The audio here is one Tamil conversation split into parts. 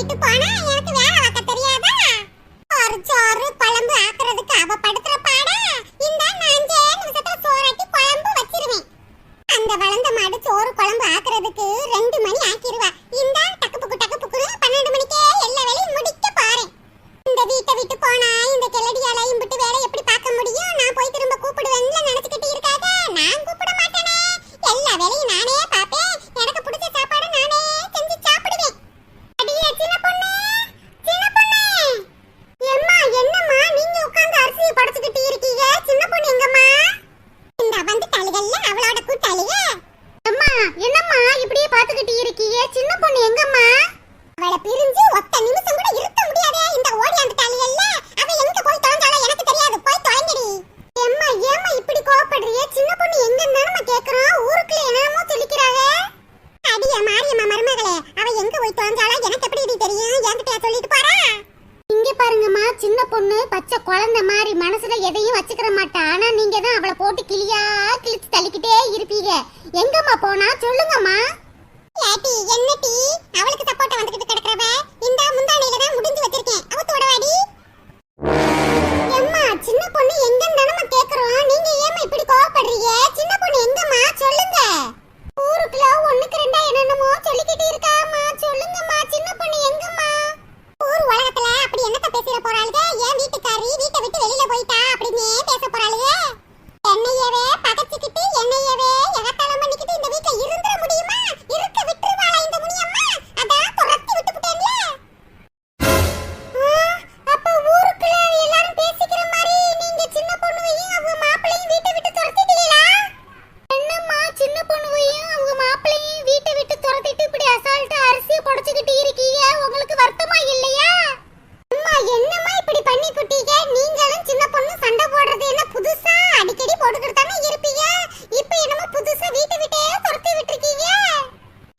விட்டு போனா எனக்கு வேலை பார்க்க தெரியாதா? ஒரு சோறு குழம்பு ஆக்குறதுக்கு அவ படுத்துற பாடா இந்த 5 நிமிஷத்துல சோறாட்டி குழம்பு வச்சிருவேன். அந்த வளர்ந்த மாடு சோறு குழம்பு ஆக்குறதுக்கு 2 மணி ஆக்கிடுவா. இந்த டக்குப்புக்கு 12 மணிக்கே எல்லா வேலையும் முடிக்க பாறேன். இந்த வீட்டை விட்டு போனா இந்த கிளடியால இம்பிட்டு வேலை எப்படி பார்க்க முடியும்? நான் போய் திரும்ப கூப்பிடுவேன்ல நினைச்சுக்கிட்டு இருக்காத. நான் கூப்பிட மாட்டேனே, எல்லா வேலையும் நானே பாப்பேன். எனக்கு பிடிச்ச சாப்பாடு நானே செஞ்சு சாப்பிடுவேன். அடியே சின்ன பொண்ணு, சின்ன பொண்ணு. எம்மா என்னம்மா நீங்க உட்கார்ந்து அரிசி படைச்சுக்கிட்டு இருக்கீங்க? சின்ன பொண்ணு எங்கம்மா? இந்த வந்துட்டாளுகல்ல அவளோட கூட்டாளியே. அம்மா என்னம்மா இப்படியே பாத்துக்கிட்டு இருக்கீங்க? சின்ன பொண்ணு எங்கம்மா? அவளை பிரிஞ்சு ஒத்த நிமிஷம் கூட இருக்க முடியாதே. இந்த ஓடியாந்துட்டாளுகல்ல அவ எங்க போய் தொலைஞ்சாலோ எனக்கு தெரியாது. போய் தொலைங்கடி. எம்மா ஏம்மா இப்படி கோவப்படுறிய? சின்ன பொண்ணு எங்கன்னு நம்ம கேக்குறோம். ஊருக்குள்ள என்னமோ சொல்லிக்கிறாங்க. அடியே மாரியம்மா மருமகளே, அவ எங்க போய் தொலைஞ்சாலோ எனக்கு எப்படி தெரியும்? என்கிட்ட சொல்லிட்டு போறா. இங்க பாருங்கம்மா, சின்ன பொண்ணு பச்சை குழந்தை மாதிரி மனசுல எதையும் வச்சுக்கிற மாட்டா. ஆனா நீங்க தான் அவளை போட்டு கிழிச்சு தள்ளிக்கிட்டே இருப்பீங்க. எங்கம்மா போனா சொல்லுங்கம்மா. ஏட்டி என்னட்டி அவளுக்கு சப்போர்ட் வந்துகிட்டு கிடக்குறவ இந்த முந்தானையில தான் முடிஞ்சு வச்சிருக்கேன். அவத்தோட வாடி. அம்மா சின்ன பொண்ணு எங்கன்னு தானம்மா கேக்குறோம். நீங்க ஏமா இப்படி கோவப்படுறீங்க? சின்ன பொண்ணு எங்கம்மா சொல்லுங்க. ஊருக்குள்ள ஒண்ணுக்கு ரெண்டா என்னென்னமோ சொல்லிக்கிட்டு இருக்காமா. சொல்லுங்கம்மா சின்ன பொண்ணு எங்கம்மா? ஊர் உலகத்துல அப்படி என்னத்த பேசிட போறாளுங்க? ஏன் வீட்டுக்காரி வீட்டை விட்டு வெளியில போயிட்டா அப்படின்னு பேச போறாளுங்க. என்னையவே பகச்சிக்கிட்டு என்னையவே எகத்தாளம் பண்ணிக்கிட்டு இந்த வீட்டுல இருந்துட முடியுமா? இருக்க விட்டுருவாளா இந்த முனியம்மா? அதான் துரத்தி விட்டுட்டேன்ல. அப்ப ஊருக்குள்ள எல்லாரும் பேசிக்கிற மாதிரி நீங்க சின்ன பொண்ணுவையும் அவங்க மாப்பிள்ளையும் வீட்டை விட்டு துரத்திட்டீங்களா? என்னம்மா சின்ன பொண்ணுவையும் அவங்க மாப்பிள்ளையும் வீட்டை விட்டு துரத்திட்டு இப்படி அசால்ட்டா அரிசியை புடைச்சுக்கிட்டு இருக்கீங்க? உங்களுக்கு வருத்தமா இல்லையா? அம்மா என்னம்மா இப்படி பண்ணி குட்டீங்க? நீங்களும் சின்ன பொண்ணு சண்டை போடுறது என்ன புதுசா? அடிக்கடி போட்டுக்கிட்டு தானே இருப்பீங்க. இப்போ என்னமோ புதுசா வீட்டை விட்டே துரத்தி விட்டுருக்கீங்க.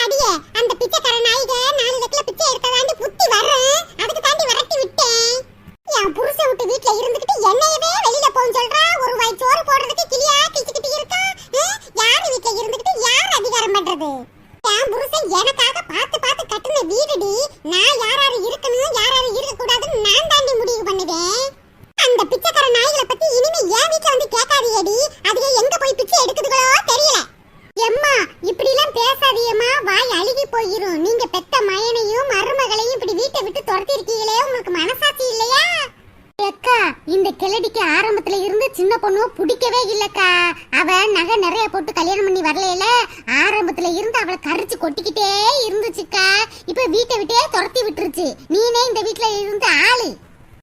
அடியே அந்த பிச்சைக்கார நாய்க 4 லட்சல பிச்சை எடுக்கதாண்டி புத்தி வர்றேன். அதுக்கு தாண்டி விரட்டி விட்டேன். என் புருஷன் விட்டு வீட்ல இருந்துகிட்டு என்னையவே வெளியில போன்னு சொல்றா. ஒரு வாய் சோறு போடுறதுக்கு கிளியா கிழிச்சுக்கிட்டு இருக்கா. யார் வீட்ல இருந்துகிட்டு யார் அதிகாரம் பண்றது? என் புருஷன் எனக்காக பார்த்து பார்த்து கட்டுன வீடுடி. நான் யாராரு இருக்கணும் யாராரு இருக்க கூடாதுன்னு நான் தாண்டி முடிவு பண்ணுவேன். அந்த பிச்சைக்கார நாய்களை பத்தி இனிமே என் வீட்ல வந்து கேட்காதீயடி. அதுவே எங்க போய் பிச்சை எடுக்குதுகளோ தெரியல. எம்மா இப்படி எல்லாம் பேசாதீயம்மா, வாய் அழுகி போயிரும். நீங்க பெத்த மயனையும் மருமகளையும் இப்படி வீட்டை விட்டு துரத்தி இருக்கீங்களே, உங்களுக்கு மனசாட்சி இல்லையா? அக்கா இந்த கிளடிக்கு ஆரம்பத்துல இருந்து சின்ன பொண்ணு பிடிக்கவே இல்லக்கா. அவ நகை நிறைய போட்டு கல்யாணம் பண்ணி வரலையில ஆரம்பத்துல இருந்து அவளை கரிச்சு கொட்டிக்கிட்டே இருந்துச்சுக்கா. இப்ப வீட்டை விட்டே துரத்தி விட்டுருச்சு. நீனே இந்த வீட்டுல இருந்து ஆளு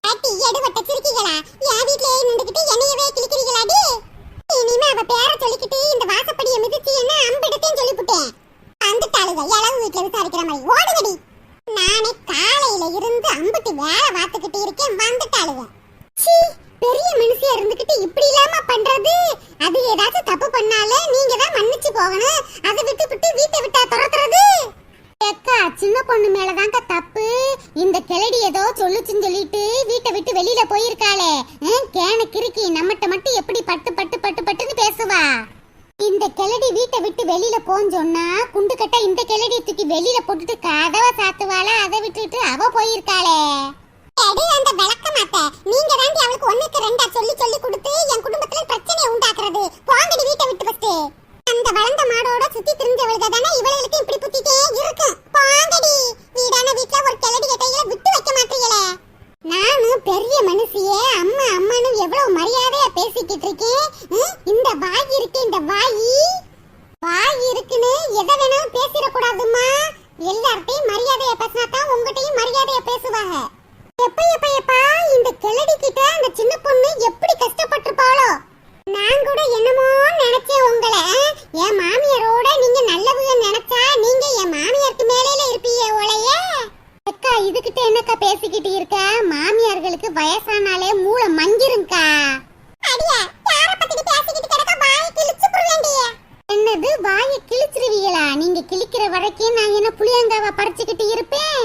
பாட்டி எடுவட்ட சிரிக்கீங்களா? என் வீட்லயே நின்னுக்கிட்டு என்னையவே கிழிக்கிறீங்களாடி? இனிமே அவ பேரை சொல்லிக்கிட்டு இந்த வாசப்படியை மிதிச்சு என்ன அம்பிடத்தையும் சொல்லிவிட்டேன். வந்துட்டாளுங்க இளவு வீட்டுல விசாரிக்கிற மாதிரி. ஓடுங்கடி. நானே காலையில இருந்து அம்பிட்டு வேலை பார்த்துக்கிட்டு இருக்கேன். வந்துட்டாளுங்க. சீ பெரிய மனுஷியா இருந்துகிட்டு இப்படி இல்லாம பண்றது. அது ஏதாச்சும் தப்பு பண்ணாலே நீங்க தான் மன்னிச்சு போகணும். அதை விட்டு வீட்டை விட்டா துரத்துறது. அக்கா சின்ன பொண்ணு மேலதாங்க தப்பு. இந்த கிளடி ஏதோ சொல்லுச்சுன்னு சொல்லிட்டு வீட்டை விட்டு வெளியில போயிருக்காளே. கேன கிறுக்கி நம்மகிட்ட மட்டும் எப்படி பட்டுன்னு பேசுவா. இந்த கிளடி வீட்டை விட்டு வெளியில போன்னு சொன்னா குண்டு கட்ட இந்த கிளடி தூக்கி வெளியில போட்டுட்டு கதவை சாத்துவாளா? அதை விட்டுட்டு அவ போயிருக்காளே. அந்த விளக்க மாட்ட நீங்க தாண்டி அவளுக்கு 1க்கு 2 சொல்லி கொடுத்து என் குடும்பத்துல பிரச்சனையை உண்டாக்குறது. போங்கடி வீட்டை விட்டு ஃபர்ஸ்ட். அந்த வளர்ந்த மாடோட சுத்தி திரிஞ்சவளுக்கு தானே இவளுக்கு இப்படி புத்திட்டே இருக்கும். போங்கடி. வீடான வீட்ல ஒரு கிளடி கட்டையில விட்டு வைக்க மாட்டீங்களே. நானும் பெரிய மனுஷியே அம்மா அம்மான்னு எவ்வளவு மரியாதையா பேசிக்கிட்டு இருக்கேன். இந்த வாய் இருக்கு, இந்த வாய் இருக்குன்னு எதை வேணாலும் பேசிடக்கூடாதுமா. எல்லார்ட்டையும் மரியாதையா பேசினா தான் உங்ககிட்டயும் மரியாதையா பேசுவாங்க. எப்ப இந்த கிளடி கிட்ட அந்த சின்ன பொண்ணு எப்படி கஷ்டப்பட்டிருப்பாளோ. நான் கூட என்னமோ நினைச்சேன் உங்களை. என் மாமியாரோட நீங்க நல்லவங்க நினைச்சா நீங்க என் மாமியாருக்கு மேலையில இருப்பீங்க ஓலையே. அக்கா இதுகிட்ட என்னக்கா பேசிக்கிட்டு இருக்க? மாமியார்களுக்கு வயசானாலே மூளை மங்கிருங்கக்கா. அடியா யார பத்தி பேசிக்கிட்டு கிடக்க? வாயை கிழிச்சு புடுவேண்டியே. என்னது வாயை கிழிச்சிருவீங்களா? நீங்க கிழிக்கிற வரைக்கும் நான் என்ன புளியங்காவா பறிச்சுக்கிட்டு இருப்பேன்?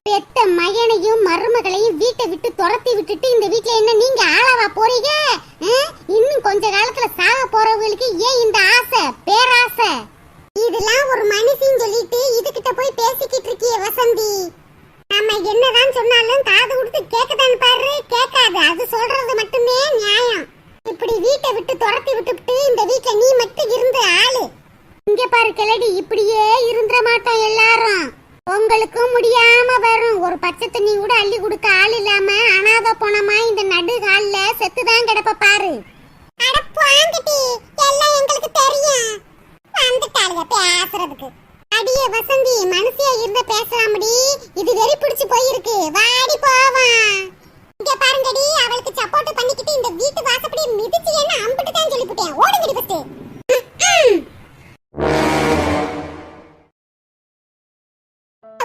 பெத்த மகனையும் மருமகளையும் வீட்டை விட்டு துரத்தி விட்டுட்டு இந்த வீட்டுல என்ன நீங்க ஆளவா போறீங்க? இன்னும் கொஞ்ச காலத்துல சாக போறவங்களுக்கு ஏன் இந்த ஆசை பேராசை? இதெல்லாம் ஒரு மனுஷன் சொல்லிட்டு இதுகிட்ட போய் பேசிக்கிட்டு இருக்கிய வசந்தி. நம்ம என்னதான் சொன்னாலும் காது கொடுத்து கேட்கதான் பாரு, கேட்காது. அது சொல்றது மட்டுமே நியாயம். இப்படி வீட்டை விட்டு துரத்தி விட்டுவிட்டு இந்த வீட்டுல நீ மட்டும் இருந்த ஆளு. இங்க பாரு கிளடி, இப்படியே இருந்துட மாட்டோம் எல்லாரும். உங்களுக்கும் முடியாம வரும். ஒரு பச்சை தண்ணி கூட அள்ளி கொடுக்க ஆள் இல்லாம அனாதை போனமா இந்த நடு கால்ல செத்துதான் கிடப்ப பாரு. அட போங்கடி, எல்லாம் எங்களுக்கு தெரியும். வந்துட்டாளுங்க பேசுறதுக்கு. அடியே வசந்தி, மனசியா இருந்த பேசலாமடி. இது வெறி பிடிச்சு போயிருக்கு. வாடி போவான். இங்க பாருங்கடி, அவளுக்கு சப்போர்ட் பண்ணிக்கிட்டு இந்த வீட்டு வாசப்படி மிதிச்சு என்ன அம்பிட்டு தான் சொல்லிவிட்டேன். ஓடுங்கடி பத்து.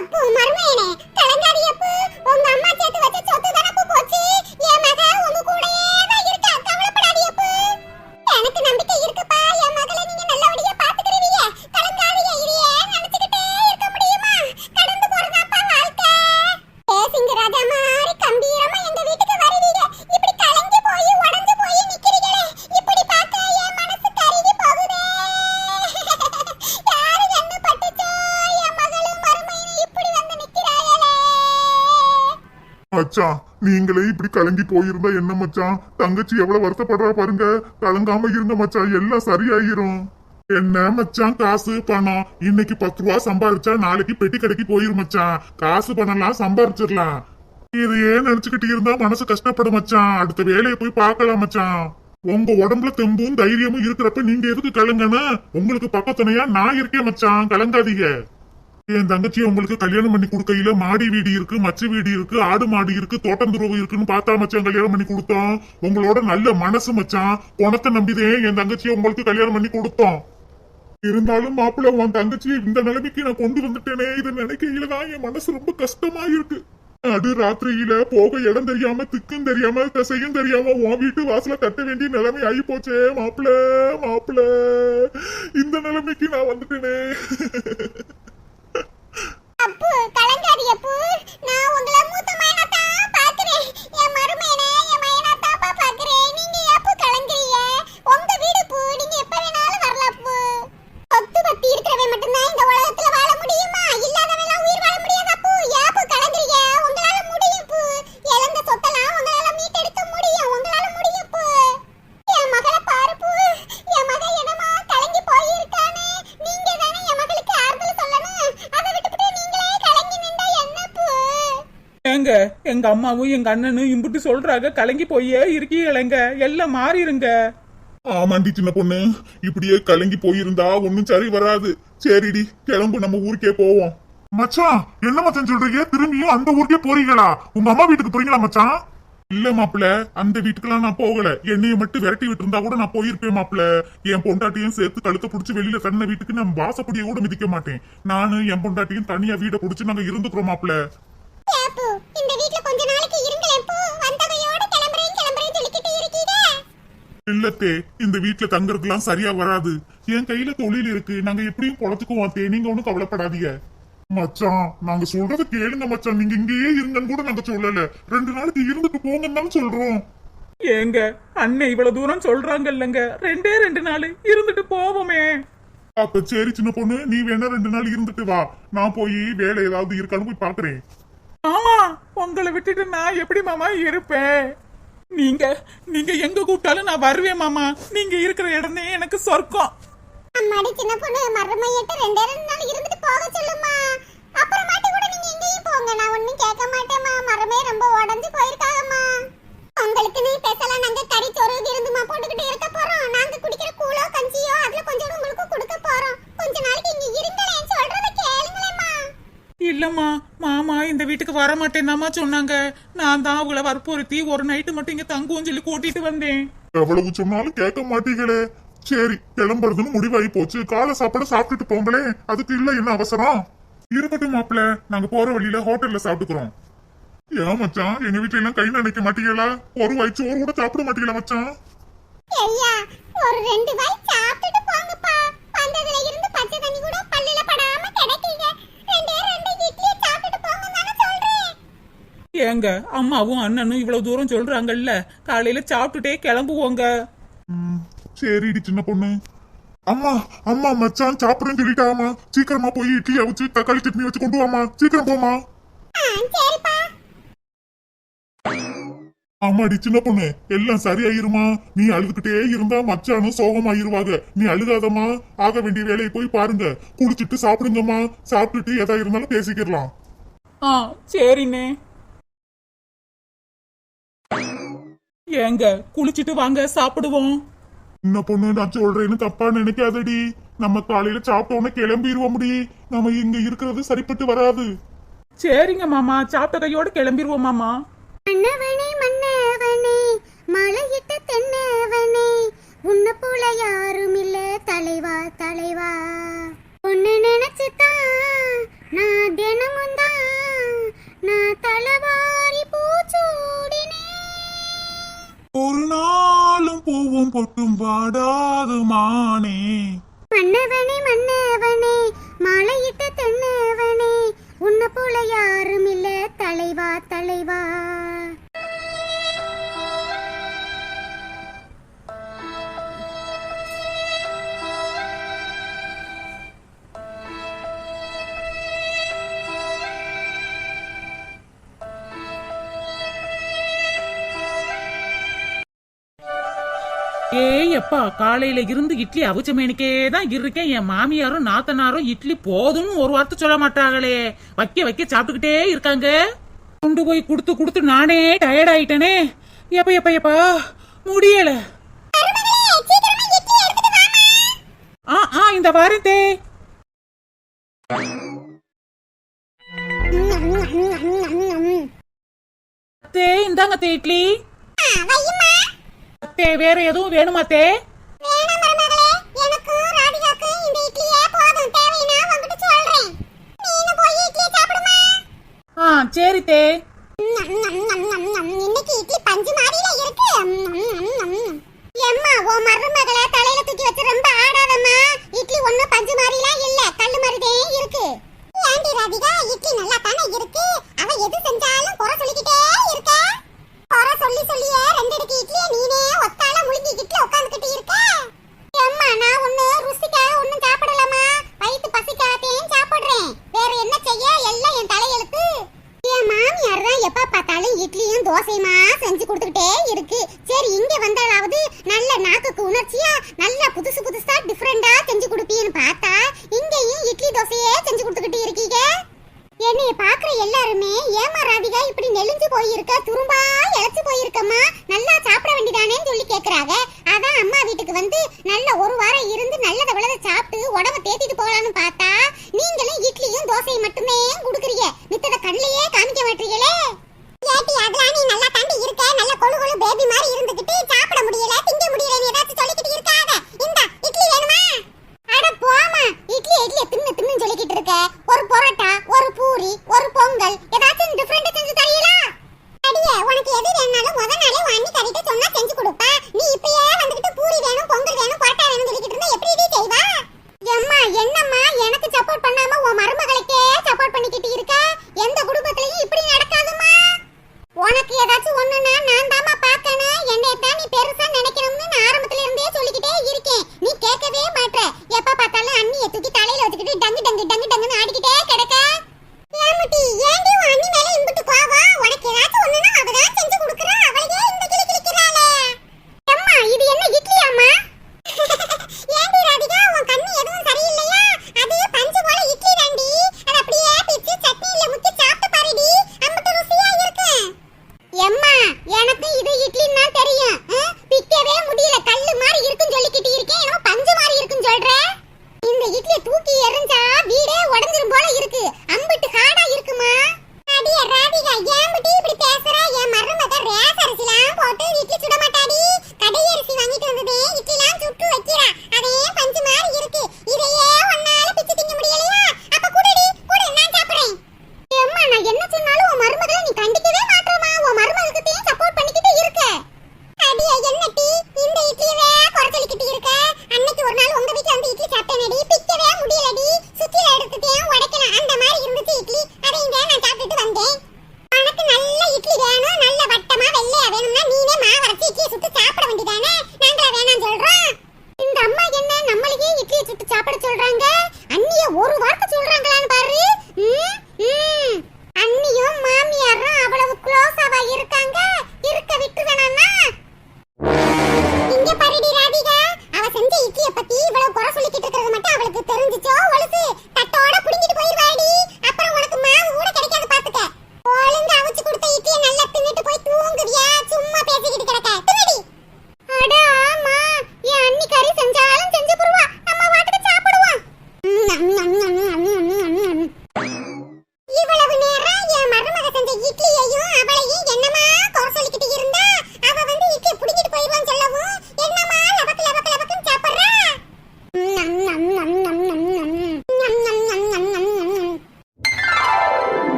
அப்போ மர்மேனே கலங்காரி, அப்போ உங்க அம்மா சேர்த்து வச்ச சொத்து தான போச்சு. என் மக உங்க கூடயே தான் இருக்கா, கவலைப்படாதீ. அப்போ எனக்கு நம்பிக்கை இருக்குப்பா. என் மகளை நீங்க நல்லபடியா பாத்துக்கிறீங்க. கலங்காரியா இதையே நினைச்சுக்கிட்டே இருக்க முடியுமா? கடந்து போறதாப்பா வாழ்க்கை. பேசிங்க ராஜா மாதிரி கம்பீரமா எங்க வீட்டுக்கு வருவீங்க. இப்படி கலங்கி போய் உடைஞ்சு போய் நிக்கிறீங்களே, இப்படி பார்த்தா என் மனசு கருகி போகுதே. யாரு என்ன பட்டுச்சோ, என் மகளும் மருமையும் இப்படி வந்து நிக்கிறாங்களே. மச்சான், நீங்களே இப்படி கலங்கி போயிருந்தா என்ன மச்சான்? தங்கச்சி எவ்வளவு வருத்தப்படுறா பாருங்க. கலங்காம இருங்க மச்சான், எல்லாம் சரியாயிரும். என்ன மச்சான், காசு பணம் இன்னைக்கு 10 ரூபா சம்பாரிச்சா நாளைக்கு பெட்டி கடைக்கு போயிரும் மச்சான். காசு பணம்லாம் சம்பாரிச்சிடலாம். இதையே நினைச்சுக்கிட்டு இருந்தா மனசு கஷ்டப்படும் மச்சான். அடுத்த வேலையை போய் பார்க்கலாம் மச்சான். உங்க உடம்புல தெம்பும் தைரியமும் இருக்கிறப்ப நீங்க எதுக்கு கலங்கனா? உங்களுக்கு பக்கத்துணையா நான் இருக்கேன் மச்சான், கலங்காதீங்க. என் தங்கச்சி உங்களுக்கு கல்யாணம் பண்ணி கொடுக்கையில மாடி வீடு இருக்கு, மச்சு வீடு இருக்கு, ஆடு மாடு இருக்கு, தோட்டந்துறவு இருக்குன்னு பார்த்தா மச்சான் கல்யாணம் பண்ணி கொடுத்தோம். உங்களோட நல்ல மனசு மச்சான், பணத்தை நம்பிதே என் தங்கச்சியை உங்களுக்கு கல்யாணம் பண்ணி கொடுத்தோம். இருந்தாலும் மாப்பிள்ள, உன் தங்கச்சியை இந்த நிலைமைக்கு நான் கொண்டு வந்துட்டேனே, இதை நினைக்கையில தான் என் மனசு ரொம்ப கஷ்டமா இருக்கு. அது ராத்திரியில போக இடம் தெரியாம, திக்கும் தெரியாம, திசையும் தெரியாம உன் வீட்டு வாசல கட்ட வேண்டிய நிலைமை ஆகி போச்சே மாப்பிள்ள. மாப்பிள்ள, இந்த நிலைமைக்கு நான் வந்துட்டேனே. அப்பு கலங்காரி, அப்பு நான் உங்களை மூத்த மைனா தான் பாக்குறேன். என் மருமையனே, என் மைனா தாப்பா பாக்குறேன். நீங்க எப்ப கலங்குறீங்க? உங்க வீடு பூ, நீங்க எப்ப வேணாலும் வரலாம். அப்பு சொத்து பத்தி இருக்கிறவன் மட்டும்தான் இந்த உலகத்துல வாழ முடியுமா? இல்லாதவெல்லாம் உயிர் வாழ முடியாது. அப்பு எப்ப கலங்குறீங்க? உங்களால முடியும் பூ. இழந்த சொத்தெல்லாம் உங்களால மீட்டெடுக்க முடியும். உங்களால முடியும் பூ. என் மகளை பாரு பூ, என் மக என்னமா கலங்கி போயிருக்கானே. நீங்க தானே என் மகளுக்கு ஆறுதல் சொல்லணும். அதை விட்டுவிட்டு நீங்களே கலங்கி நின்றா என்ன பூ? ஏங்க, எங்க அம்மாவும் எங்க அண்ணனும் இம்புட்டு சொல்றாங்க, கலங்கி போயே இருக்கீங்களேங்க, எல்லாம் மாறிடுங்க. ஆமாண்டி சின்ன பொண்ணு, இப்படியே கலங்கி போயிருந்தா ஒன்னும் சரி வராது. சரிடி, கிளம்பு, நம்ம ஊருக்கே போவோம். மச்சான், என்ன மச்சான் சொல்றீங்க? திரும்பியும் அந்த ஊருக்கே போறீங்களா? உங்க அம்மா வீட்டுக்கு போறீங்களா மச்சான்? இல்ல மாப்பிள்ள, அந்த வீட்டுக்கெல்லாம் நான் போகல. என்னைய மட்டும் விரட்டி விட்டு இருந்தா கூட நான் போயிருப்பேன் மாப்பிள்ள. என் பொண்டாட்டியும் சேர்த்து கழுத்தை புடிச்சு வெளியில தன்ன வீட்டுக்கு நான் வாசப்படிய கூட மிதிக்க மாட்டேன். நானும் என் பொண்டாட்டியும் தனியா வீட்டை புடிச்சு நாங்க இருந்துக்கிறோம் மாப்பிள்ள. ஏப்பு, இந்த வீட்ல கொஞ்ச நாளைக்கு இருங்களேன் பூ. வந்தகையோட கிளம்புறேன் கிளம்புறேன் சொல்லிக்கிட்டே இருக்கீங்க. இல்லத்தே, இந்த வீட்டுல தங்கறதுலாம் சரியா வராது. என் கையில தொழில் இருக்கு, நாங்க எப்படியும் பொழச்சுக்குவோம் தே, நீங்க ஒண்ணும் கவலைப்படாதீங்க. மச்சான், நாங்க சொல்றத கேளுங்க மச்சான். நீங்க இங்கேயே இருங்கன்னு கூட நாங்க சொல்லல. 2 நாளைக்கு இருந்துட்டு போங்கன்னு தான் சொல்றோம். ஏங்க, அண்ணன் இவ்வளவு தூரம் சொல்றாங்க இல்லங்க, 2 நாள் இருந்துட்டு போவோமே. அப்ப சரி சின்ன பொண்ணு, நீ வேணா 2 நாள் இருந்துட்டு வா. நான் போய் வேலை ஏதாவது இருக்கான்னு போய் பாக்குறேன். ஆமா, உங்களை விட்டுட்டு நான் எப்படி மாமா இருப்பேன்? நீங்க நீங்க எங்க கூப்பிட்டாலும் நான் வருவேன் மாமா. நீங்க இருக்கிற இடமே எனக்கு சொர்க்கம். அம்மாடி சின்ன பொண்ணு, மருமையிட்ட 2 நாள் இருந்துட்டு போக சொல்லுமா. அப்புறமாட்டி கூட நீங்க எங்கேயும் போங்க, நான் ஒண்ணும் கேட்க மாட்டேம்மா. மரமே ரொம்ப உடஞ்சு போயிருக்காங்கம்மா. உங்களுக்கு நீ பேசலாம், நாங்க கறி சோறு விருந்துமா போட்டுக்கிட்டு இருக்க போறோம். நாங்க குடிக்கிற கூழோ கஞ்சியோ அதுல கொஞ்சம் உங்களுக்கு கொடுக்க போறோம். கொஞ்ச நாளைக்கு இங்க இருங்களேன், சொல்றத கேளுங்களேம்மா. இல்லம்மா, மாமா இந்த வீட்டுக்கு வர மாட்டேன்னாமா சொன்னாங்க. நான் தான் அவங்கள வற்புறுத்தி ஒரு நைட்டு மட்டும் இங்க தங்குவோம் சொல்லி கூட்டிட்டு வந்தேன். எவ்வளவு சொன்னாலும் கேட்க மாட்டீங்களே. சரி, கிளம்புறதுன்னு முடிவாகி போச்சு. காலை சாப்பாடு சாப்பிட்டுட்டு போங்களே, அதுக்கு இல்ல என்ன அவசரம்? இருக்கட்டும் மாப்பிள்ள, நாங்க போற வழியில ஹோட்டல்ல சாப்பிட்டுக்கிறோம். ஏன் மச்சான், எங்க வீட்டுல எல்லாம் கை நினைக்க மாட்டீங்களா? ஒரு வாய் சோறு கூட சாப்பிட மாட்டீங்களா மச்சான்? ஐயா, ஒரு 2 வாய் சாப்பிட்டுட்டு போங்கப்பா. வந்ததுல இருந்து பச்சை தண்ணி கூட பல்லுல படாம கிடைக்கீங்க. 2 இட்லி சாப்பிட்டுட்டு போங்கன்னு தானே சொல்றேன். ஏங்க, அம்மாவும் அண்ணனும் இவ்வளவு தூரம் சொல்றாங்கல்ல, காலையில சாப்பிட்டுட்டே கிளம்புவோங்க. சரிடி சின்ன பொண்ணு. அம்மா அம்மா, மச்சான் சாப்பிடுறேன்னு சொல்லிட்டாமா. சீக்கிரமா போய் இட்லி அவிச்சு தக்காளி சட்னி வச்சு கொண்டு வாமா. சீக்கிரம் போமா. சரிப்பா. ஆமாடி சின்ன பொண்ணு, எல்லாம் சரியாயிருமா? நீ அழுதுகிட்டே இருந்தா மச்சானும் சோகமாயிருவாங்க. நீ அழுகாதம்மா. ஆக வேண்டிய வேலையை போய் பாருங்க. குளிச்சுட்டு சாப்பிடுங்கம்மா. சாப்பிட்டுட்டு எதா இருந்தாலும் பேசிக்கலாம். ஆ சரிண்ணே. ஏங்க குளிச்சிட்டு வாங்க சாப்பிடுவோம். சின்ன பொண்ணு, நான் சொல்றேன்னு தப்பா நினைக்காதடி. நம்ம காலையில சாப்பிட்டோன்னு கிளம்பிடுவோம்டி. நம்ம இங்க இருக்கிறது சரிப்பட்டு வராது. சரிங்க மாமா, சாப்பிட்ட கையோட கிளம்பிடுவோம் மாமா. மன்னவனே மன்னவனே மலையிட்ட தென்னவனே உன்னை போல யாரும் இல்ல தலைவா தலைவா. உன்னை நினைச்சுதான் நான் தினமும் தான் நான் தலைவாரி பூச்சூடினே. ஒரு நாளும் பூவும் பொட்டும் வாடாது மானே. மன்னவனே மன்னவனே மலையிட்ட தென்னவனே உன்னை போல யாரும் இல்ல தலைவா தலைவா. ஏய் அப்பா, காலையில இருந்து இட்லி அவிச்ச மேனிக்கே தான் இருக்கேன். என் மாமியாரும் நாத்தனாரும் இட்லி போதும்னு ஒரு வார்த்தை சொல்ல மாட்டாங்களே. வைக்க வைக்க சாப்பிட்டுக்கிட்டே இருக்காங்க. கொண்டு போய் கொடுத்து கொடுத்து நானே டயர்ட் ஆயிட்டனே. எப்ப எப்ப எப்பா முடியல. ஆ ஆ இந்த வாரம் தே. தே இந்தாங்க தே இட்லி. தே வேற எதுவும் வேணுமா தே? ஆ சரி தே. இன்னைக்கு இட்லி பஞ்சு மாதிரில இருக்கு. எம்மா ஓ மருமகள தலையில தூக்கி வச்சு ரொம்ப ஆடாதம்மா. இட்லி ஒண்ணும் பஞ்சு மாதிரிலாம் இல்ல, கல்லு மாதிரிதே இருக்கு. ஏண்டி ராதிகா, இட்லி நல்லா தானே இருக்கு. அவ எது செஞ்சாலும் குறை சொல்லிக்கிட்டே இருக்க. குறை சொல்லி சொல்லியே ரெண்டு இட்லி இட்லியை நீனே ஒத்தால முழுங்கிக்கிட்டு உட்காந்துக்கிட்டு இருக்க. எம்மா நான் ஒண்ணு ருசிக்காக ஒண்ணும் சாப்பிடலாமா, வயிற்று பசிக்காகத்தையும் சாப்பிடுறேன். வேற என்ன செய்ய, எல்லாம் என் தலையெழுத்து. என் மாமியார் தான் எப்ப பார்த்தாலும் இட்லியும் தோசையுமா செஞ்சு கொடுத்துக்கிட்டே இருக்கு. சரி இங்க வந்தாலாவது நல்ல நாக்குக்கு உணர்ச்சியா நல்லா புதுசு புதுசா டிஃபரெண்டா செஞ்சு கொடுப்பீன்னு பார்த்தா இங்கேயும் இட்லி தோசையே செஞ்சு கொடுத்துக்கிட்டு இருக்கீங்க. என்னைய பாக்குற எல்லாருமே ஏமா ராதிகா இப்படி நெளிஞ்சு போயிருக்க, துரும்பா இழைச்சு போயிருக்கம்மா, நல்லா சாப்பிட வேண்டியதானேன்னு சொல்லி கேக்குறாங்க. அதான் அம்மா வீட்டுக்கு வந்து நல்ல ஒரு வாரம் இருந்து நல்லத விளத சாப்பிட்டு உடம்ப தேத்திட்டு போகலான்னு பார்த்தா நீங்களும் இட்லியும் தோசையும் மட்டுமே குடுக்குறீங்க. மித்தத கண்ணிலேயே காமிக்க மாட்டீங்களே. ஏட்டி அதெல்லாம் நீ நல்லா தாண்டி இருக்க, நல்ல கொழு கொழு பேபி மாதிரி இருந்துகிட்டு சாப்பிட முடியல திங்க முடியலன்னு ஏதாச்சும் சொல்லிக்கிட்டு இருக்காத. இந்த இட்லி வேணுமா? அட போமா, இட்லி இட்லியை தின்னு தின்னு சொல்லிக்கிட்டு இருக்க. ஒரு பரோட்டா, ஒரு பூரி, ஒரு பொங்கல் ஏதாச்சும் டிஃபரெண்டா செஞ்சு தரீங்களா? அடியே உனக்கு எது வேணாலும் முத நாளே வாங்கி கறிட்டு சொன்னா செஞ்சு கொடுப்பா. நீ இப்பயே வந்துகிட்டு பூரி வேணும், பொங்கல் வேணும், பரோட்டா வேணும் சொல்லிக்கிட்டு இருந்தா எப்படி நீ செய்வா? எம்மா என்னம்மா எனக்கு சப்போர்ட் பண்ணாம உன் மருமகளுக்கே சப்போர்ட் பண்ணிக்கிட்டு இருக்க. எந்த குடும்பத்திலயும் இப்படி நடக்காதுமா. உனக்கு ஏதாச்சும் ஒண்ணுனா நான் தாமா பார்க்கணும். என்னை தான் நீ பெருசா நினைக்கணும்னு நான் ஆரம்பத்துல இருந்தே சொல்லிக்கிட்டே இருக்கேன். நீ கேட்கவே மாட்ற. எப்ப பார்த்தாலும் அண்ணியை தூக்கி தலையில வச்சுக்கிட்டு டங்கு டங்கு டங்கு டங்குன்னு ஆடிக்கிட்டே கிடக்க. ஏமுட்டி ஏண்டி உன் அண்ணி மேல இம்புட்டு கோவம்? உனக்கு ஏதாச்சும் ஒண்ணுனா அவதான் செஞ்சு கொடுக்குறா, அவளையே இந்த கிளி கிளிக்கிறாளே. அம்மா இது என்ன இட்லியாம்மா? ஏண்டி ராதிகா உன் கண்ணு எதுவும் சரியில்லையா? அது பஞ்சு போல இட்லி தாண்டி. அது அப்படியே பிச்சு சட்னியில முக்கி சாப்பிட்டு பாருடி, அம்புட்டு ருசியா இருக்கு. எம்மா எனக்கு இது இட்லின்னா தெரியும். பிக்கவே முடியல, கல்லு மாதிரி இருக்குன்னு சொல்லிக்கிட்டு இருக்கேன். என்னமோ பஞ்சு மாதிரி இருக்குன்னு சொல்ற. இந்த இட்லியை தூக்கி எறிஞ்சா வீடே உடைஞ்சிரும் போல இருக்கு. அம்புட்டு ஹார்டா இருக்குமா? அடியே ராதிகா ஏம்புட்டி இப்படி பேசுற? என் மருமக ரேஸ் அரிசிலாம் போட்டு இட்லி சுட மாட்டாடி. கடை அரிசி வாங்கிட்டு வந்ததே இட்லிலாம் சுட்டு வைக்கிறா. அதே பஞ்சு மாதிரி இருக்கு. இதையே ஒன்னால பிச்சு திங்க முடியலையா? அப்ப குடுடி குடு, நான் சாப்பிடுறேன். அம்மா நான் என்ன சொன்னாலும் உன் மருமகளை நீ கண்டிக்கவே மாட்டறமா. உன் மருமகளுக்கு சப்போர்ட் பண்ணிக்கிட்டு இருக்க. அடியே என்னடி இந்த இட்லியவே குறை சொல்லிக்கிட்டு இருக்க? அன்னைக்கு ஒரு நாள் உங்க வீட்ல வந்து இட்லி சாப்பிட்டேனடி, பிக்கவே முடியலடி. சுத்தில எடுத்துட்டேன் உடைக்கலாம் அந்த மாதிரி இருந்துச்சு இட்லி. அதையும் நான் சாப்பிட்டுட்டு வந்தேன். உனக்கு நல்ல இட்லி வேணும், நல்ல வட்டமா வெள்ளையா வேணும்னா நீனே மாவு அரைச்சி இட்லி சுட்டு சாப்பிட வேண்டியதானே. நாங்களா வேணாம் சொல்றோம்? இந்த அம்மா என்ன நம்மளையே இட்லி சுட்டு சாப்பிட சொல்றாங்க? அண்ணிய ஒரு வார்த்தை சொல்றாங்களான்னு பாரு. அண்ணியும் மாமியாரும் அவ்வளவு க்ளோஸாவா இருக்காங்க. இருக்க விட்டு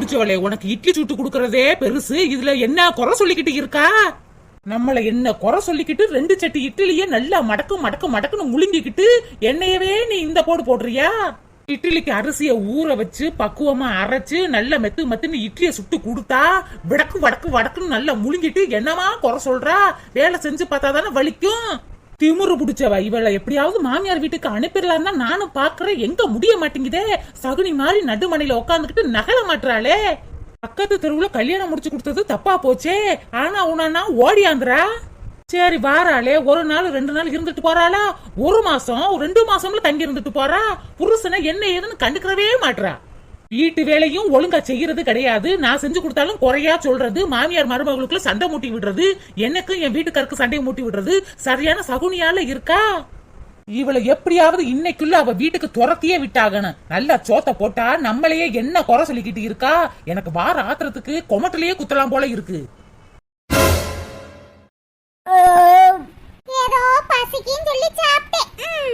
பிடிச்சவளே, உனக்கு இட்லி சுட்டு கொடுக்கறதே பெருசு, இதுல என்ன குறை சொல்லிக்கிட்டு இருக்கா? நம்மள என்ன குறை சொல்லிக்கிட்டு 2 சட்டி இட்லியே நல்லா மடக்குன்னு முழுங்கிக்கிட்டு எண்ணெயவே நீ இந்த போடுறியா? இட்லிக்கு அரிசிய ஊற வச்சு பக்குவமா அரைச்சு நல்ல மெத்துன்னு இட்லிய சுட்டு கொடுத்தா வடக்குன்னு நல்லா முழுங்கிட்டு என்னமா குறை சொல்றா? வேலை செஞ்சு பார்த்தாதானே வலிக்கும். திமுரு பிடிச்சவ இவளை எப்படியாவது மாமியார் வீட்டுக்கு அனுப்பிடலாம்னா நானும் பாக்குறேன், எங்க முடிய மாட்டேங்குதே. சகுனி மாதிரி நடுமணில உட்காந்துக்கிட்டு நகல மாட்டுறாளே. பக்கத்து தெருவுல கல்யாணம் முடிச்சு கொடுத்தது தப்பா போச்சே, ஆனா உனா ஓடியாந்துரா. சரி வாராளே, 1 நாள் 2 நாள் இருந்துட்டு போறாளா? 1 மாசம் 2 மாசம்ல தங்கி இருந்துட்டு போறா. புருஷனை என்ன ஏதுன்னு கண்டுக்கிறவே மாட்றா. வீட்டு வேலையும் ஒழுங்கா செய்யறது கிடையாது. நான் செஞ்சு கொடுத்தாலும் குறையா சொல்றது, மாமியார் மருமகளுக்குள்ள சண்டை மூட்டி விடுறது, எனக்கும் என் வீட்டுக்காருக்கு சண்டையை மூட்டி விடுறது சரியான சகுனியால இருக்கா? இவளை எப்படியாவது இன்னைக்குள்ள அவ வீட்டுக்கு துரத்தியே விட்டாகணும். நல்லா சோத்த போட்டா நம்மளையே என்ன குறை சொல்லிக்கிட்டு இருக்கா? எனக்கு வார ஆத்திரத்துக்கு கொமட்டிலேயே குத்தலாம் போல இருக்கு. ஏதோ பசிக்குன்னு சொல்லி சாப்பிட்டேன்.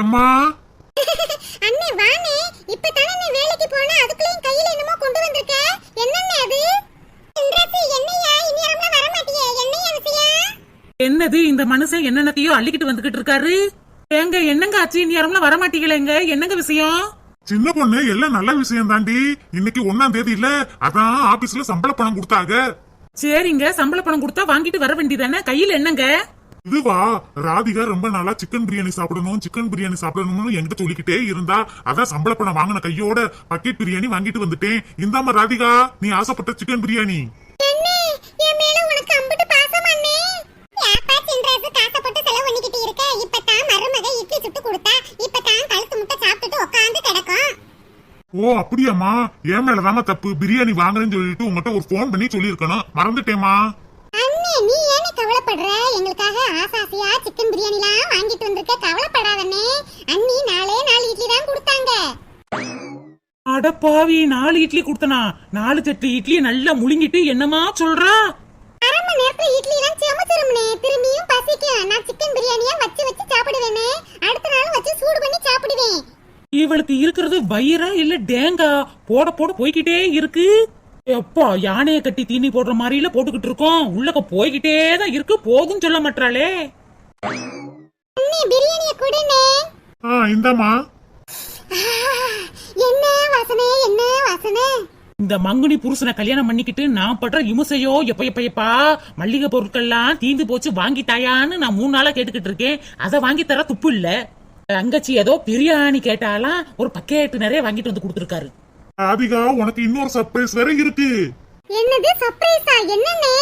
அம்மா அண்ணே வானே, இப்பதானே நீ வேலைக்கு போன, அதுக்குள்ளேயும் கையில என்னமோ கொண்டு வந்திருக்க. என்னண்ணே அது? இன்றைக்கு என்னையா இனியரம்ல வர மாட்டியே, என்னையா விஷயம்? என்னது இந்த மனுஷன் என்னென்னத்தையோ அள்ளிக்கிட்டு வந்துகிட்டு இருக்காரு? எங்க என்னங்க ஆச்சு? இனியாரம்ல வர மாட்டீங்களேங்க, என்னங்க விஷயம்? சின்ன பொண்ணு எல்லாம் நல்ல விஷயம் தாண்டி. இன்னைக்கு 1ஆம் தேதி இல்ல, அதான் ஆபீஸ்ல சம்பள பணம் கொடுத்தாங்க. சரிங்க, சம்பள பணம் கொடுத்தா வாங்கிட்டு வர வேண்டியதானே. கையில என்னங்க? இதுவா, ராதிகா ரொம்ப நாளா சிக்கன் பிரியாணி சாப்பிடணும்னு என்கிட்ட சொல்லிக்கிட்டே இருந்தா, அதான் சம்பள பணம் வாங்கின கையோட பக்கெட் பிரியாணி வாங்கிட்டு வந்துட்டேன். இந்தாமா ராதிகா, நீ ஆசைப்பட்ட சிக்கன் பிரியாணி. அண்ணே, என் மேல உனக்கு அம்புட்டு பாசம் அண்ணே. யாப்பா சின்ராசு காசப்பட்டு செலவு பண்ணிக்கிட்டு இருக்க. இப்பதான் மருமக இட்லி சுட்டு கொடுத்தா, இப்பதான் கழுத்து முட்டை சாப்பிட்டுட்டு உட்கார்ந்து கிடக்கும். ஓ அப்படியாம்மா, என் மேலதாமா தப்பு. பிரியாணி வாங்குறேன்னு சொல்லிட்டு உங்ககிட்ட ஒரு போன் பண்ணி சொல்லிருக்கணும், மறந்துட்டேமா. அண்ணே, நீ ஏனே கவலைப்படுற? எங்களுக்காக ஆசாசியா சிக்கன் பிரியாணிலாம் வாங்கிட்டு வந்திருக்க, கவலைப்படாதண்ணே. அண்ணி 4 இட்லி தான் கொடுத்தாங்க. அட பாவி, 4 இட்லி கொடுத்தனா? 4 சட்டி இட்லி நல்லா முழுங்கிட்டு என்னமா சொல்றா? அரை மணி நேரத்துல இட்லி எல்லாம் சமைச்சிரும்னே. திரும்பியும் பசிக்கும். நான் சிக்கன் பிரியாணியா வச்சு சாப்பிடுவேனே. அடுத்த நாள் வச்சு சூடு பண்ணி சாப்பிடுவேன். இவளுக்கு இருக்கிறது வயிறா இல்ல டேங்கா? போட போய்கிட்டே இருக்கு. எப்பா, யானைய கட்டி தீனி போடுற மாதிரில போட்டுக்கிட்டு இருக்கோம். உள்ளக்க போய்கிட்டே தான் இருக்கு, போதும் சொல்ல மாட்டாளே. அண்ணே, பிரியாணியை கொடுனே. இந்தாமா. என்ன வாசனை? இந்த மங்குனி புருஷனை கல்யாணம் பண்ணிக்கிட்டு நான் படுற இமுசையோ எப்பா. மல்லிகை பொருட்கள்லாம் தீந்து போச்சு, வாங்கி தாயான்னு நான் 3 நாளா கேட்டுக்கிட்டு இருக்கேன். அதை வாங்கி தர துப்பு இல்ல. தங்கச்சி ஏதோ பிரியாணி கேட்டாலாம், ஒரு பக்கெட் நிறைய வாங்கிட்டு வந்து கொடுத்துருக்காரு. ராதிகா, உனக்கு இன்னொரு சர்ப்ரைஸ் வேற இருக்கு. என்னது சர்ப்ரைஸா? என்னண்ணே?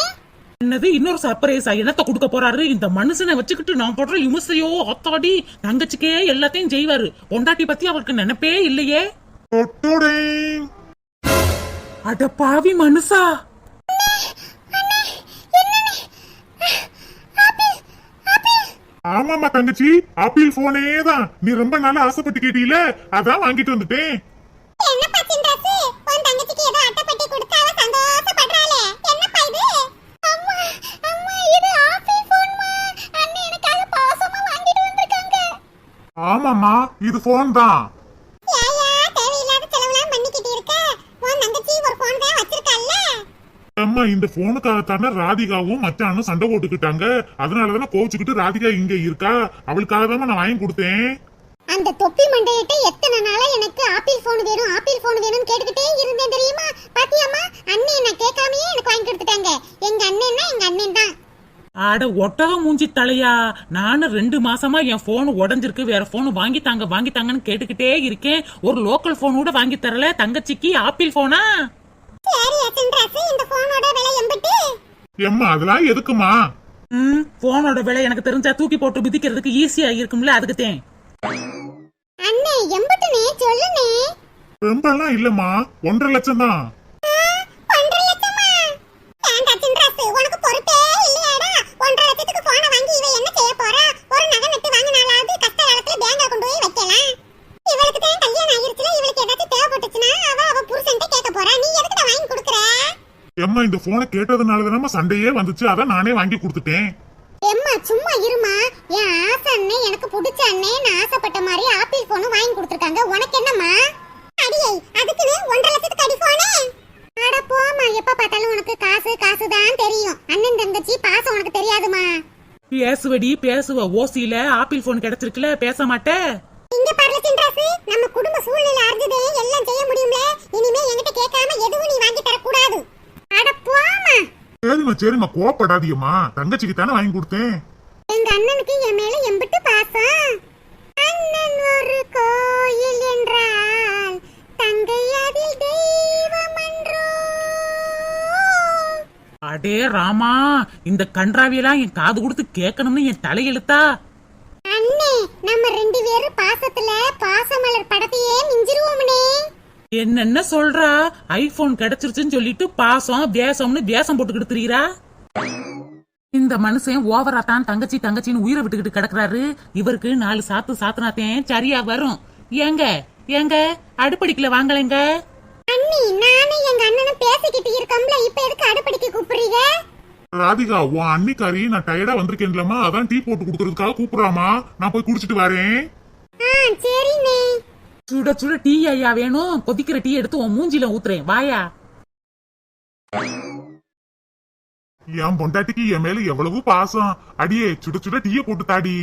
என்னது இன்னொரு சர்ப்ரைஸா? என்னத்த கொடுக்க போறாரு? இந்த மனுஷனை வச்சுக்கிட்டு நான் படுற இமுசையோ ஆத்தாடி. தங்கச்சிக்கே எல்லாத்தையும் செய்வாரு, பொண்டாட்டி பத்தி அவருக்கு நினைப்பே இல்லையே. அட பாவி மனுஷா. ஆமாமா தங்கச்சி, ஆப்பிள் போனே தான். நீ ரொம்ப நாளா ஆசைப்பட்டு கேட்டீல, அதான் வாங்கிட்டு வந்துட்டேன். என்னப்பா சின்ராசு, உன் தங்கச்சிக்கு ஏதோ அட்டைப்பட்டி கொடுத்து அவ சந்தோஷப்படுறாளே. என்னப்பா இது? அம்மா இது ஆப்பிள் போன்மா. அண்ணே எனக்காக பாசமா வாங்கிட்டு வந்திருக்காங்க. ஆமாமா, இது போன் தான். ஏயா தேவையில்லாத செலவுலாம் பண்ணிக்கிட்டு இருக்க? உன் தங்கச்சி ஒரு போன் தான் வச்சிருக்கல்ல. அம்மா, இந்த போனுக்காகத்தானே ராதிகாவும் மச்சானும் சண்டை போட்டுக்கிட்டாங்க. அதனாலதானே கோவிச்சுக்கிட்டு ராதிகா இங்க இருக்கா. அவளுக்காக தான் நான் வாங்கி கொடுத்தேன். அந்த தொப்பி மண்டையிட்ட எத்தனை நாளா எனக்கு ஆப்பிள் போன் வேணும்னு கேட்டுக்கிட்டே இருந்தேன் தெரியுமா? பாத்தியாமா, அண்ணே நான் கேட்காமயே எனக்கு வாங்கி கொடுத்துட்டாங்க. எங்க அண்ணன் தான். ஆட ஒட்டக மூஞ்சி தலையா, நானும் 2 மாசமா என் போன் உடஞ்சிருக்கு, வேற போன் வாங்கித்தாங்கன்னு கேட்டுக்கிட்டே இருக்கேன். ஒரு லோக்கல் போன் கூட வாங்கி தரல. தங்கச்சிக்கு ஆப்பிள் போனா? சரி சின்ராசு, இந்த போனோட விலை எம்பட்டு? எம்மா, அதெல்லாம் எதுக்குமா? போனோட விலை எனக்கு தெரிஞ்சா தூக்கி போட்டு மிதிக்கிறதுக்கு ஈஸியா இருக்கும்ல, அதுக்குத்தேன். அண்ணே எம்பட்டுனே சொல்லுனே. ரொம்ப எல்லாம் இல்லம்மா, 1.5 லட்சம் தான். 1.5 லட்சமா? ஏண்டா சின்ராசு, உனக்கு பொறுப்பே இல்லையாடா? 1.5 லட்சத்துக்கு போன வாங்கி இவ என்ன செய்ய போறா? ஒரு நகை நட்டு வாங்கினாலாவது கஷ்ட காலத்துல பேங்கா கொண்டு போய் வைக்கலாம். இவளுக்கு தான் கல்யாணம் ஆயிருச்சுல, இவளுக்கு ஏதாச்சும் தேவைப்பட்டுச்சுன்னா அவ புருஷன்ட்ட கேட்க போறா. நீ எதுக்கு தான் வாங்கி கொடுக்குற? எம்மா, இந்த போனை கேட்டதுனாலதானே சண்டையே வந்துச்சு, அதான் நானே வாங்கி கொடுத்துட்டேன். எம்மா சும்மா இருமா. என் ஆசை அண்ணே, எனக்கு பிடிச்ச அண்ணே, நான் ஆசைப்பட்ட மாதிரி ஆப்பிள் போன் வாங்கி கொடுத்துருக்காங்க. உனக்கு என்னம்மா? அடியே, அதுக்குன்னு 1.5 லட்சத்துக்கு அடி போனே? பேசுவடி பேசுவ. ஓசியில ஆப்பிள் போன் கிடைச்சிருக்குல, பேச மாட்டே? இங்க பாரு சின்ராசு, நம்ம குடும்ப சூழ்நிலை அறிஞ்சதே எல்லாம் செய்ய முடியும்ல. இனிமே என்கிட்ட கேட்காம எதுவும் நீ வாங்கி தர கூடாது. அட போமா. சரிம்மா கோவப்படாதீங்கம்மா, தங்கச்சிக்கு தானே வாங்கி கொடுத்தேன். எங்க அண்ணனுக்கு என் மேல எம்பிட்டு பாசம். அண்ணன் ஒரு கோயில் என்றால் தங்கை அதில் தெய்வம் என்றோ. அடே ராமா, இந்த கன்றாவியெல்லாம் என் காது கொடுத்து கேட்கணும்னு என் தலையெழுத்தா? அண்ணே, நம்ம ரெண்டு பேரும் பாசத்துல பாசமலர் படத்தையே மிஞ்சிருவோம்னே. என்னென்ன சொல்றா? ஐபோன் கிடைச்சிருச்சுன்னு சொல்லிட்டு பாசம் தேசம்னு தேசம் போட்டுக்கிட்டு திரியறா. இந்த மனுஷன் ஓவரா தான் தங்கச்சி தங்கச்சின்னு உயிரை விட்டுக்கிட்டு கிடக்குறாரு. இவருக்கு 4 சாத்து சாத்துனாத்தேன் சரியா வரும். ஏங்க ஏங்க அடுப்படிக்கல வாங்கலைங்க. அண்ணி, நானும் எங்க அண்ணனும் பேசிக்கிட்டு இருக்கோம்ல, இப்ப எதுக்கு அடுப்படிக்கு கூப்பிடுறீங்க? ராதிகா, உன் அன்னிக்காரி நான் டயர்டா வந்திருக்கேன்லமா, அதான் டீ போட்டு கொடுக்கறதுக்காக கூப்பிடுறாமா. நான் போய் குடிச்சிட்டு வரேன். சரிண்ணே. சுட சுட டீ ஐயா வேணும். கொதிக்கிற டீ எடுத்து உன் மூஞ்சில ஊத்துறேன், வாயா. என் பொண்டாட்டிக்கு என் மேல எவ்வளவு பாசம். அடியே சுட சுட டீய போட்டு தாடி.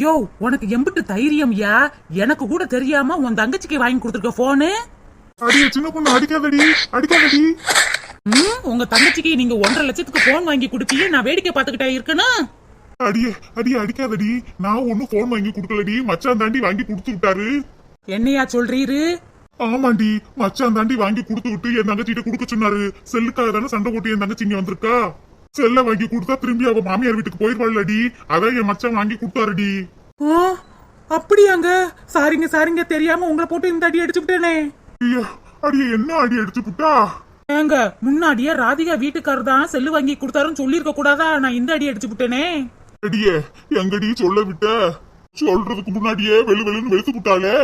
யோ, உனக்கு எம்பிட்டு தைரியம் யா? எனக்கு கூட தெரியாம உன் தங்கச்சிக்கு வாங்கி கொடுத்துருக்க போனு. அடியே சின்ன பொண்ணு, அடிக்காதடி அடிக்காதடி. உங்க தங்கச்சிக்கு நீங்க 1.5 லட்சத்துக்கு போன் வாங்கி கொடுப்பீங்க, நான் வேடிக்கை பாத்துக்கிட்டா இருக்கணும். அடியே அடியே அடிக்காதடி. நான் ஒன்னும் போன் வாங்கி கொடுக்கலடி, மச்சான் தாண்டி வாங்கி கொடுத்து விட்டாரு. என்னையா சொல்றீரு? ஆமாண்டி, மச்சான் தாண்டி வாங்கி கொடுத்து விட்டு என் தங்கச்சிட்ட கொடுக்க சொன்னாரு. செல்லுக்காக தானே சண்டை போட்டு என் தங்கச்சி இங்க வந்திருக்கா. செல்ல வாங்கி கொடுத்தா திரும்பி அவ மாமியார் வீட்டுக்கு போயிருவாள்லடி, அதான் என் மச்சான் வாங்கி கொடுத்தாருடி. அப்படியாங்க? சாரிங்க சாரிங்க, தெரியாம உங்களை போட்டு இந்த அடி அடிச்சு விட்டேனே. அடியே என்ன அடி அடிச்சு விட்டா? ஏங்க, முன்னாடியே ராதிகா வீட்டுக்காரர் தான் செல்லு வாங்கி கொடுத்தாருன்னு சொல்லிருக்க கூடாதா? நான் இந்த அடி அடிச்சு விட்டேனே. அடியே எங்கடி சொல்ல விட்ட? சொல்றதுக்கு முன்னாடியே வெளு வெளுன்னு வெளுத்து விட்டாளே.